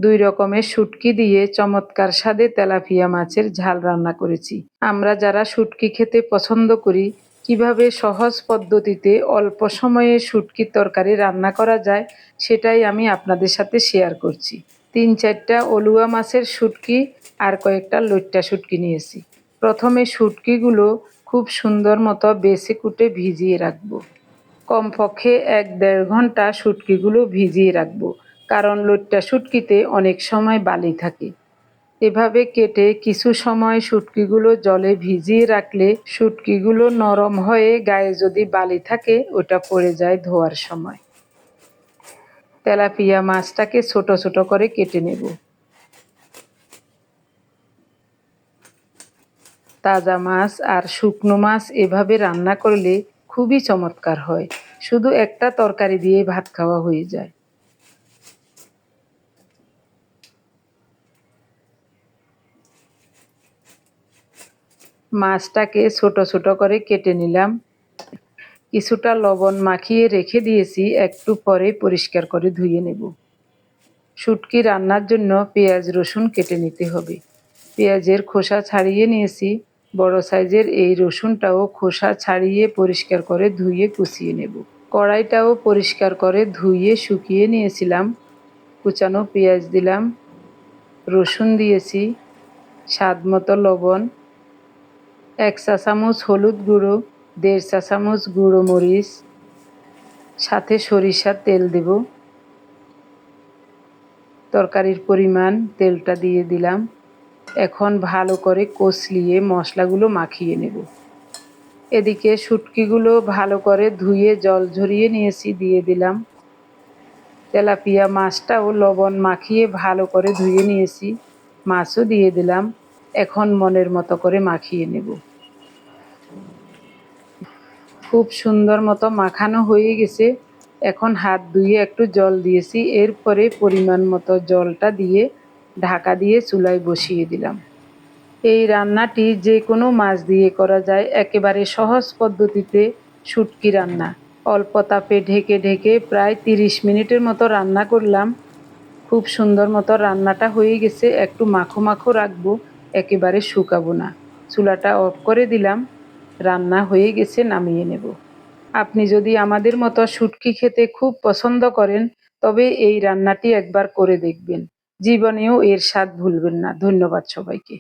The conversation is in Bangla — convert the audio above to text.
দুই রকমের শুটকি দিয়ে চমৎকার স্বাদে তেলাপিয়া মাছের ঝাল রান্না করেছি। আমরা যারা শুটকি খেতে পছন্দ করি, কিভাবে সহজ পদ্ধতিতে অল্প সময়ে শুটকির তরকারি রান্না করা যায় সেটাই আমি আপনাদের সাথে শেয়ার করছি। ৩-৪টা অলুয়া মাছের শুটকি আর কয়েকটা লইট্টা শুটকি নিয়েছি। প্রথমে শুটকিগুলো খুব সুন্দর মতো বেছে কুটে ভিজিয়ে রাখবো। কমপক্ষে ১-১.৫ ঘন্টা শুটকিগুলো ভিজিয়ে রাখবো, কারণ লইট্টা শুটকিতে অনেক সময় বালি থাকে। এভাবে কেটে কিছু সময় শুটকিগুলো জলে ভিজিয়ে রাখলে শুটকিগুলো নরম হয়ে গায়ে যদি বালি থাকে ওটা পড়ে যায় ধোয়ার সময়। তেলাপিয়া মাছটাকে ছোট ছোট করে কেটে নেব। তাজা মাছ আর শুকনো মাছ এভাবে রান্না করলে খুবই চমৎকার হয়। শুধু একটা তরকারি দিয়ে ভাত খাওয়া হয়ে যায়। মাছটাকে ছোট ছোট করে কেটে নিলাম। কিছুটা লবণ মাখিয়ে রেখে দিয়েছি, একটু পরে পরিষ্কার করে ধুয়ে নেব। শুটকি রান্নার জন্য পেঁয়াজ রসুন কেটে নিতে হবে। পেঁয়াজের খোসা ছাড়িয়ে নিয়েছি। বড় সাইজের এই রসুনটাও খোসা ছাড়িয়ে পরিষ্কার করে ধুয়ে কুচিয়ে নেব। কড়াইটাও পরিষ্কার করে ধুয়ে শুকিয়ে নিয়েছিলাম। কুচানো পেঁয়াজ দিলাম, রসুন দিয়েছি, স্বাদ মতো লবণ, ১ চা চামচ হলুদ গুঁড়ো, ১.৫ চা চামচ গুঁড়ো মরিচ, সাথে সরিষার তেল দেব। তরকারির পরিমাণ তেলটা দিয়ে দিলাম। এখন ভালো করে কষলিয়ে মশলাগুলো মাখিয়ে নেব। এদিকে শুটকিগুলো ভালো করে ধুয়ে জল ঝরিয়ে নিয়েছি, দিয়ে দিলাম। তেলাপিয়া মাছটাও লবণ মাখিয়ে ভালো করে ধুয়ে নিয়েছি, মাছও দিয়ে দিলাম। এখন মনের মতো করে মাখিয়ে নেব। খুব সুন্দর মতো মাখানো হয়ে গেছে। এখন হাত ধুয়ে একটু জল দিয়েছি, এরপরে পরিমাণ মতো জলটা দিয়ে ঢাকা দিয়ে চুলায় বসিয়ে দিলাম। এই রান্নাটি যে কোনো মাছ দিয়ে করা যায়, একেবারে সহজ পদ্ধতিতে শুটকি রান্না। অল্প তাপে ঢেকে ঢেকে প্রায় ৩০ মিনিটের মতো রান্না করলাম। খুব সুন্দর মতো রান্নাটা হয়ে গেছে। একটু মাখো মাখো রাখবো, একেবারে শুকাবো না। চুলাটা অফ করে দিলাম। রান্না হয়ে গেছে, নামিয়ে নেব। আপনি যদি আমাদের মতো শুটকি খেতে খুব পছন্দ করেন, তবে এই রান্নাটি একবার করে দেখবেন। জীবনেও এর স্বাদ ভুলবেন না। ধন্যবাদ সবাইকে।